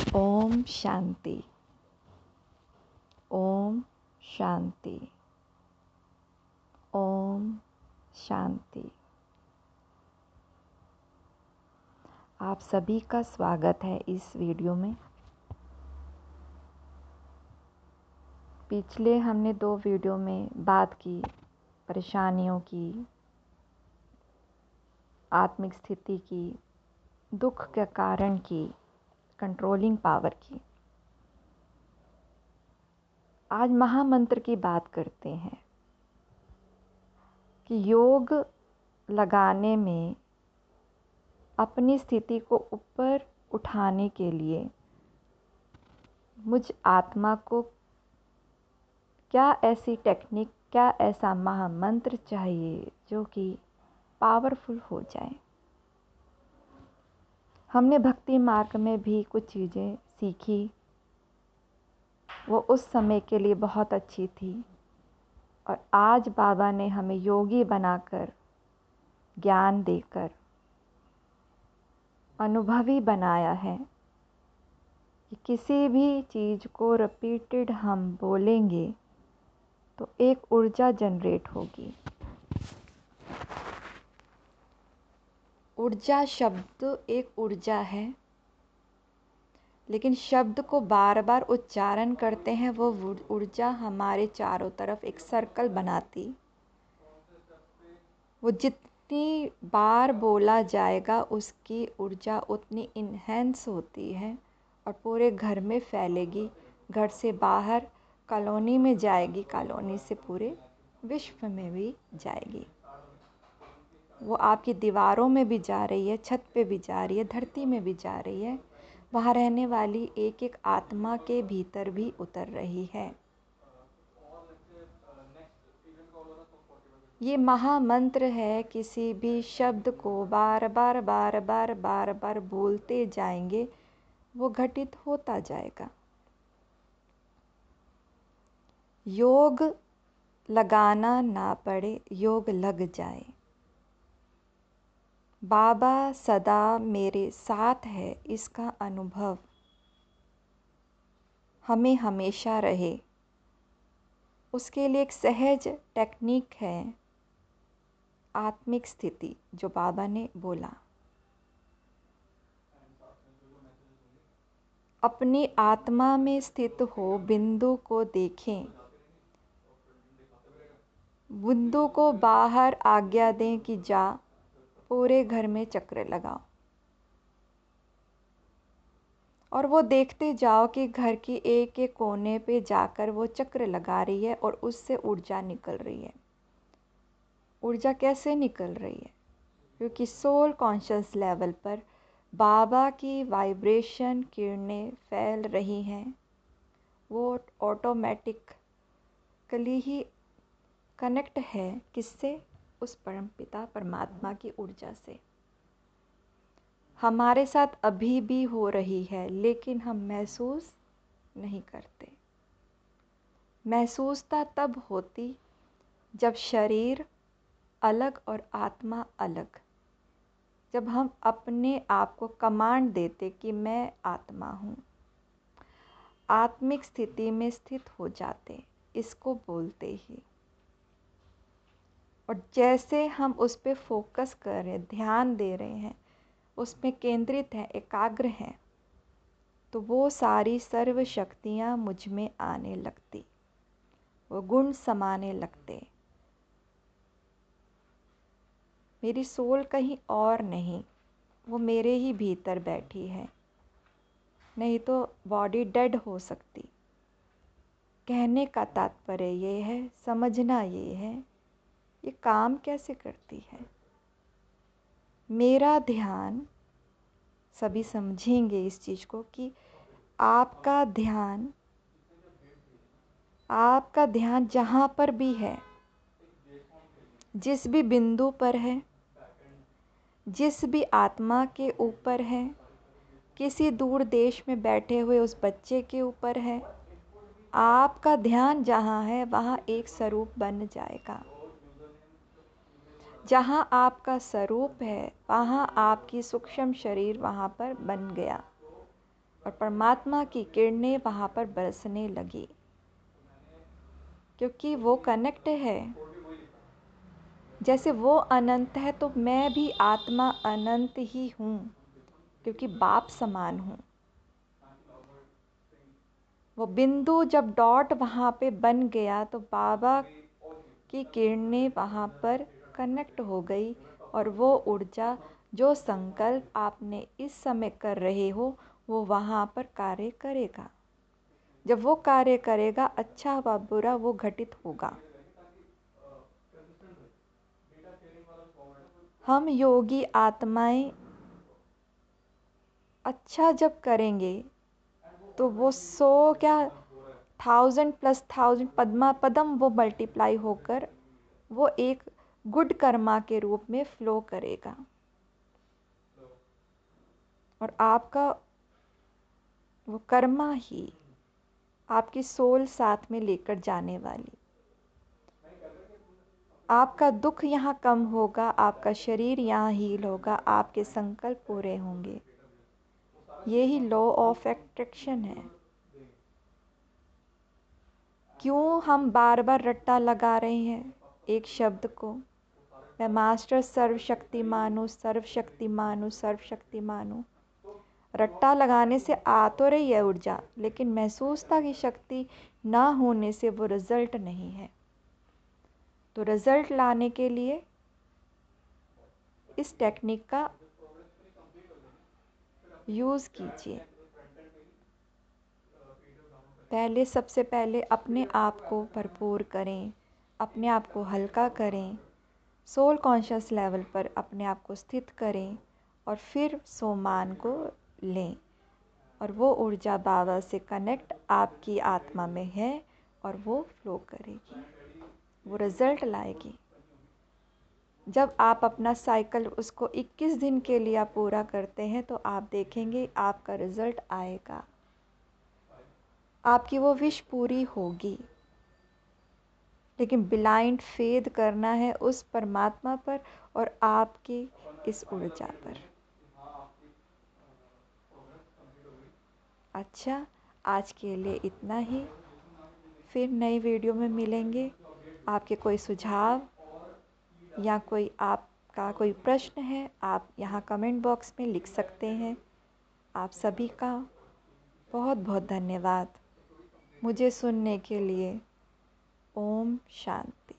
ओम शांति। ओम शांति। ओम शांति। आप सभी का स्वागत है इस वीडियो में। पिछले हमने 2 वीडियो में बात की परेशानियों की, आत्मिक स्थिति की, दुख के कारण की, कंट्रोलिंग पावर की। आज महामंत्र की बात करते हैं कि योग लगाने में अपनी स्थिति को ऊपर उठाने के लिए मुझ आत्मा को क्या ऐसी टेक्निक, क्या ऐसा महामंत्र चाहिए जो कि पावरफुल हो जाए। हमने भक्ति मार्ग में भी कुछ चीज़ें सीखी, वो उस समय के लिए बहुत अच्छी थी, और आज बाबा ने हमें योगी बनाकर, ज्ञान देकर अनुभवी बनाया है कि किसी भी चीज़ को रिपीटेड हम बोलेंगे तो एक ऊर्जा जनरेट होगी। ऊर्जा शब्द एक ऊर्जा है, लेकिन शब्द को बार बार उच्चारण करते हैं, वो ऊर्जा हमारे चारों तरफ एक सर्कल बनाती। वो जितनी बार बोला जाएगा उसकी ऊर्जा उतनी इन्हेंस होती है और पूरे घर में फैलेगी, घर से बाहर कॉलोनी में जाएगी, कॉलोनी से पूरे विश्व में भी जाएगी। वो आपकी दीवारों में भी जा रही है, छत पे भी जा रही है, धरती में भी जा रही है, वहाँ रहने वाली एक एक आत्मा के भीतर भी उतर रही है। ये महामंत्र है, किसी भी शब्द को बार बार बार बार बार बार बोलते जाएंगे वो घटित होता जाएगा। योग लगाना ना पड़े, योग लग जाए। बाबा सदा मेरे साथ है, इसका अनुभव हमें हमेशा रहे। उसके लिए एक सहज टेक्निक है आत्मिक स्थिति, जो बाबा ने बोला। अपनी आत्मा में स्थित हो, बिंदु को देखें, बिंदु को बाहर आज्ञा दें कि जा, पूरे घर में चक्र लगाओ, और वो देखते जाओ कि घर की एक एक कोने पे जाकर वो चक्र लगा रही है और उससे ऊर्जा निकल रही है। ऊर्जा कैसे निकल रही है? क्योंकि सोल कॉन्शियस लेवल पर बाबा की वाइब्रेशन किरणें फैल रही हैं। वो ऑटोमेटिकली ही कनेक्ट है किससे? उस परमपिता परमात्मा की ऊर्जा से। हमारे साथ अभी भी हो रही है, लेकिन हम महसूस नहीं करते। महसूसता तब होती जब शरीर अलग और आत्मा अलग, जब हम अपने आप को कमांड देते कि मैं आत्मा हूँ, आत्मिक स्थिति में स्थित हो जाते, इसको बोलते ही। और जैसे हम उस पर फोकस कर रहे हैं, ध्यान दे रहे हैं, उसमें केंद्रित हैं, एकाग्र हैं, तो वो सारी सर्व शक्तियाँ मुझ में आने लगती, वो गुण समाने लगते। मेरी सोल कहीं और नहीं, वो मेरे ही भीतर बैठी है, नहीं तो बॉडी डेड हो सकती। कहने का तात्पर्य ये है, समझना ये है, ये काम कैसे करती है। मेरा ध्यान, सभी समझेंगे इस चीज़ को कि आपका ध्यान जहाँ पर भी है, जिस भी बिंदु पर है, जिस भी आत्मा के ऊपर है, किसी दूर देश में बैठे हुए उस बच्चे के ऊपर है, आपका ध्यान जहाँ है वहाँ एक स्वरूप बन जाएगा। जहाँ आपका स्वरूप है वहाँ आपकी सूक्ष्म शरीर वहाँ पर बन गया। और परमात्मा की किरणें वहाँ पर बरसने लगी, क्योंकि वो कनेक्ट है। जैसे वो अनंत है तो मैं भी आत्मा अनंत ही हूँ, क्योंकि बाप समान हूँ। वो बिंदु जब डॉट वहाँ पे बन गया तो बाबा की किरणें वहाँ पर कनेक्ट हो गई, और वो ऊर्जा, जो संकल्प आपने इस समय कर रहे हो, वो वहाँ पर कार्य करेगा। जब वो कार्य करेगा, अच्छा व बुरा वो घटित होगा। हम योगी आत्माएं अच्छा जब करेंगे तो वो 100 क्या 1000 प्लस 1000 पद्मा पदम वो मल्टीप्लाई होकर वो एक गुड कर्मा के रूप में फ्लो करेगा, और आपका वो कर्मा ही आपकी सोल साथ में लेकर जाने वाली। आपका दुख यहाँ कम होगा, आपका शरीर यहाँ हील होगा, आपके संकल्प पूरे होंगे। यही लॉ ऑफ अट्रैक्शन है। क्यों हम बार बार रट्टा लगा रहे हैं एक शब्द को, मैं मास्टर सर्वशक्तिमान हूँ, सर्वशक्तिमान हूँ, सर्वशक्तिमान हूँ। रट्टा लगाने से आ तो रही है ऊर्जा, लेकिन महसूसता की शक्ति ना होने से वो रिजल्ट नहीं है। तो रिजल्ट लाने के लिए इस टेक्निक का यूज़ कीजिए। सबसे पहले अपने आप को भरपूर करें, अपने आप को हल्का करें, सोल कॉन्शियस लेवल पर अपने आप को स्थित करें, और फिर सोमान को लें, और वो ऊर्जा बाबा से कनेक्ट आपकी आत्मा में है, और वो फ्लो करेगी, वो रिज़ल्ट लाएगी। जब आप अपना साइकिल उसको 21 दिन के लिए आप पूरा करते हैं तो आप देखेंगे आपका रिज़ल्ट आएगा, आपकी वो विश पूरी होगी। लेकिन ब्लाइंड फेथ करना है उस परमात्मा पर और आपकी इस ऊर्जा पर। अच्छा, आज के लिए इतना ही। फिर नई वीडियो में मिलेंगे। आपके कोई सुझाव या कोई आपका कोई प्रश्न है, आप यहाँ कमेंट बॉक्स में लिख सकते हैं। आप सभी का बहुत बहुत धन्यवाद मुझे सुनने के लिए। ओम शांति।